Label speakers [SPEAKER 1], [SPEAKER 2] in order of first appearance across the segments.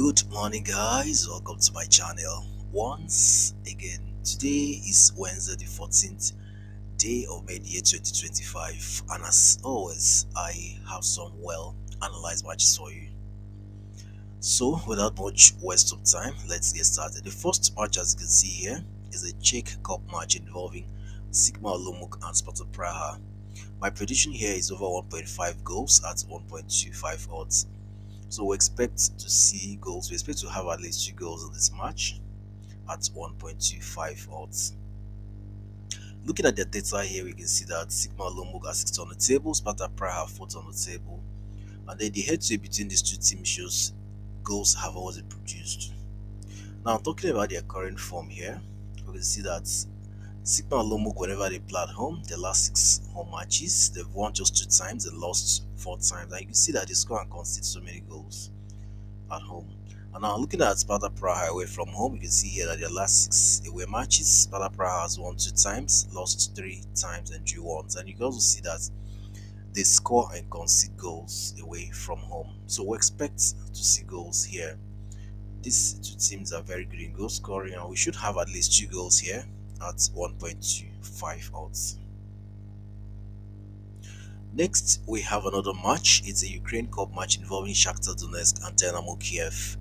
[SPEAKER 1] Good morning, guys. Welcome to my channel once again. Today is Wednesday, the 14th day of May, the year 2025, and as always, I have some well analyzed matches for you. So, without much waste of time, let's get started. The first match, as you can see here, is a Czech Cup match involving Sigma Olomouc and Sparta Praha. My prediction here is over 1.5 goals at 1.25 odds. So we expect to see goals. We expect to have at least 2 goals in this match at 1.25 odds. Looking at the data here, we can see that Sigma Lomog are 6th on the table, Sparta Praha 4th on the table, and then the head-to-head between these two teams shows goals have always been produced. Now, talking about their current form here, we can see that Sigma Lomog, whenever they play at home, the last 6 home matches, they've won just 2 times, they lost 4 times, and you can see that they score and concede so many goals at home. And now looking at Sparta Praha away from home, you can see here that their last 6 away matches, Sparta Praha has won 2 times, lost 3 times, and drew once. And you can also see that they score and concede goals away from home. So we expect to see goals here. These two teams are very good in goal scoring, and we should have at least 2 goals here at 1.25 odds. Next, we have another match. It's a Ukraine Cup match involving Shakhtar Donetsk and Dynamo Kiev.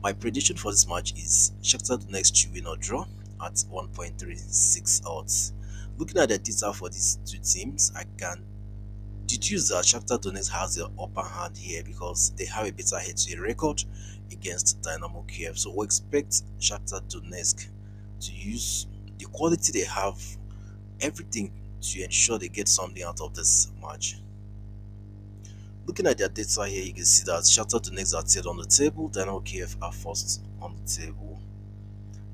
[SPEAKER 1] My prediction for this match is Shakhtar Donetsk to win or draw at 1.36 odds. Looking at the data for these two teams, I can deduce that Shakhtar Donetsk has the upper hand here because they have a better head-to-head record against Dynamo Kiev. So we expect Shakhtar Donetsk to use the quality they have, everything to ensure they get something out of this match. Looking at their data here, you can see that Shakhtar Donetsk are 3rd on the table, Dynamo Kiev are 1st on the table.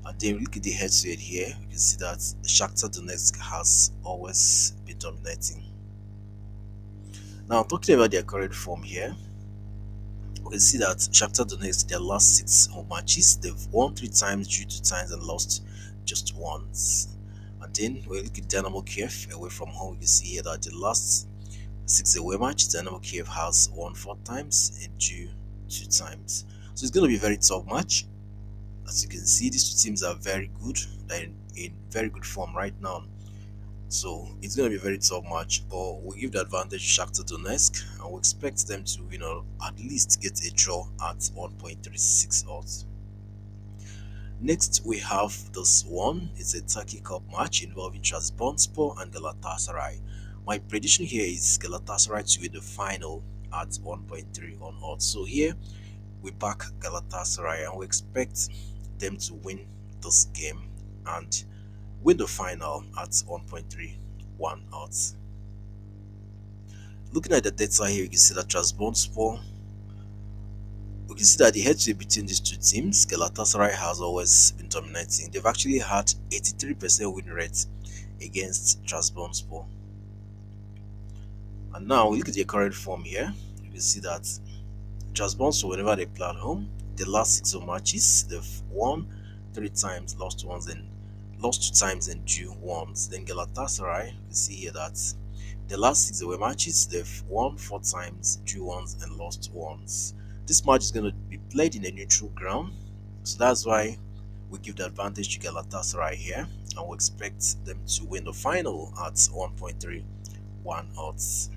[SPEAKER 1] And then look at the head-to-head here, you can see that Shakhtar Donetsk has always been dominating. Now, talking about their current form here, we can see that Shakhtar Donetsk, their last 6 home matches, they've won 3 times, drew 2 times, and lost just once. And then when we look at Dynamo Kiev away from home, you can see here that the last 6 away matches, Dynamo Kiev has won 4 times and drew 2 times. So it's going to be a very tough match. As you can see, these two teams are very good. They're in very good form right now. So it's going to be a very tough match, but we give the advantage to Shakhtar Donetsk, and we expect them to, at least get a draw at 1.36 odds. Next, we have this one. It's a Turkey Cup match involving Trabzonspor and Galatasaray. My prediction here is Galatasaray to win the final at 1.3 on odds. So here we back Galatasaray and we expect them to win this game and win the final at 1.31 odds. Looking at the data here, you can see that Trabzonspor, we can see that the head-to-head between these two teams, Galatasaray has always been dominating. They've actually had 83% win rate against Trabzonspor. And now we look at their current form here. You can see that Trabzonspor, whenever they play at home, the last 6 matches, they've won 3 times, lost 2 times, and drew once. Then Galatasaray, you can see here that the last 6 away matches, they've won 4 times, drew once, and lost once. This match is going to be played in a neutral ground, so that's why we give the advantage to Galatasaray here, and we expect them to win the final at 1.31 odds.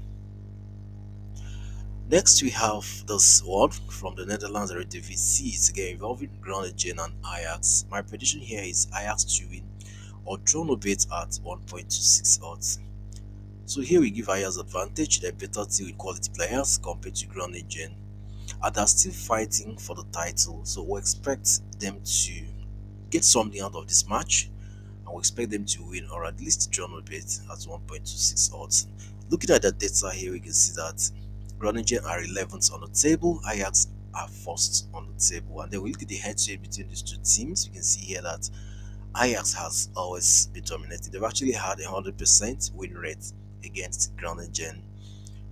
[SPEAKER 1] Next, we have this one from the Netherlands Eredivisie. It's again involving Groningen and Ajax. My prediction here is Ajax to win or draw no bet at 1.26 odds. So here we give Ajax advantage. They're better team with quality players compared to Groningen, and they're still fighting for the title. So we expect them to get something out of this match, and we expect them to win or at least draw no bet at 1.26 odds. Looking at the data here, we can see that Groningen are 11th on the table, Ajax are 1st on the table. And then we look at the head-to-head between these two teams. You can see here that Ajax has always been dominating. They've actually had 100% win rate against Groningen.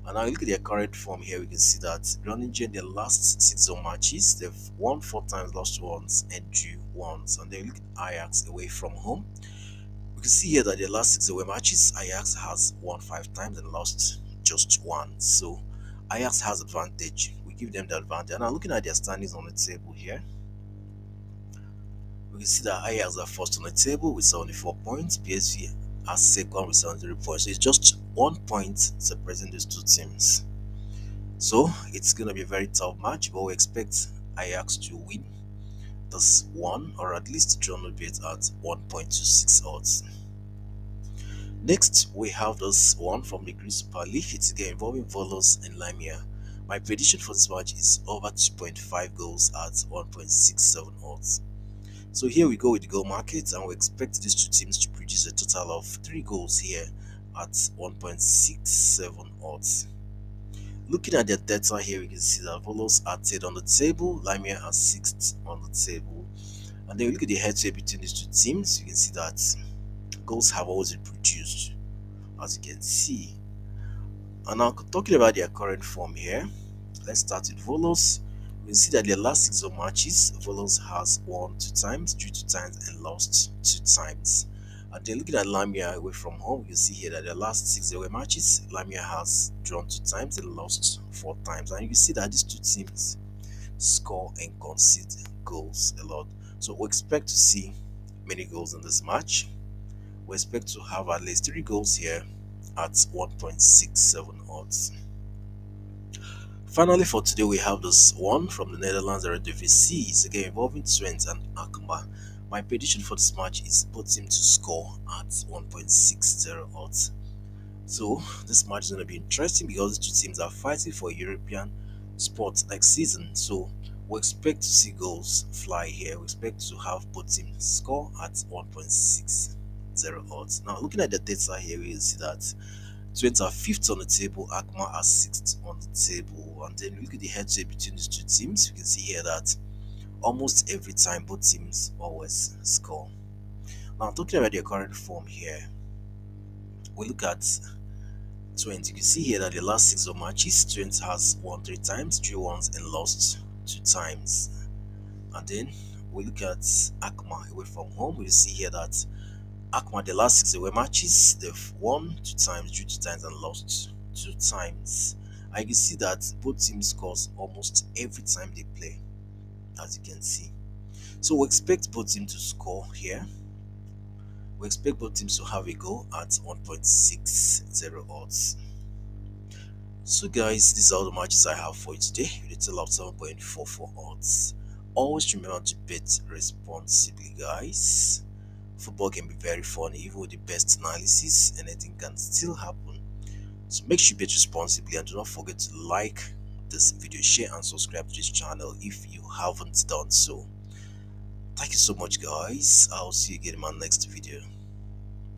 [SPEAKER 1] And now we look at their current form here. We can see that Groningen, their last 6 matches, they've won 4 times, lost once, and drew once. And then we look at Ajax away from home. We can see here that their last 6 away matches, Ajax has won 5 times and lost just once. So Ajax has advantage. We give them the advantage. Now looking at their standings on the table here, we can see that Ajax are first on the table with 74 points. PSV are second with 73 points. So it's just 1 point separating these two teams. So it's gonna be a very tough match, but we expect Ajax to win this one, or at least draw a bit at 1.26 odds. Next, we have this one from the Greece Super League. It's again involving Volos and Lamia. My prediction for this match is over 2.5 goals at 1.67 odds. So here we go with the goal market, and we expect these two teams to produce a total of 3 goals here at 1.67 odds. Looking at their data here, we can see that Volos are 10th on the table, Lamia are 6th on the table. And then we look at the head-to-head between these two teams, you can see that goals have always been produced, as you can see. And now talking about their current form here, let's start with Volos. We see that their last 6 of matches, Volos has won 2 times, drew 2 times, and lost 2 times. And then looking at Lamia away from home, you see here that their last 6 away matches, Lamia has drawn 2 times and lost 4 times. And you can see that these two teams score and concede goals a lot. So we expect to see many goals in this match. We expect to have at least 3 goals here at 1.67 odds. Finally, for today, we have this one from the Netherlands Eredivisie. It's again involving Twente and Akma. My prediction for this match is both teams to score at 1.60 odds. So this match is going to be interesting because the two teams are fighting for European spot next season. So we expect to see goals fly here. We expect to have both teams score at 1.60 odds. Now looking at the data here, we see that Twente are 5th on the table, Akma are 6th on the table. And then look at the head-to-head between these two teams. You can see here that almost every time both teams always score. Now talking about their current form here, we look at Twente. You can see here that the last 6 of matches, Twente has won 3 times, drew once, and lost 2 times. And then we look at Akma away from home. We see here that Akma, the last 6 away matches, they've won 2 times, drew 2 times, and lost 2 times. And you can see that both teams scores almost every time they play, as you can see. So we expect both teams to score here. We expect both teams to have a goal at 1.60 odds. So guys, these are all the matches I have for you today with a total of 7.44 odds. Always remember to bet responsibly, guys. Football can be very funny, even with the best analysis, anything can still happen. So make sure you bet responsibly, and do not forget to like this video, share, and subscribe to this channel if you haven't done so. Thank you so much, guys. I'll see you again in my next video.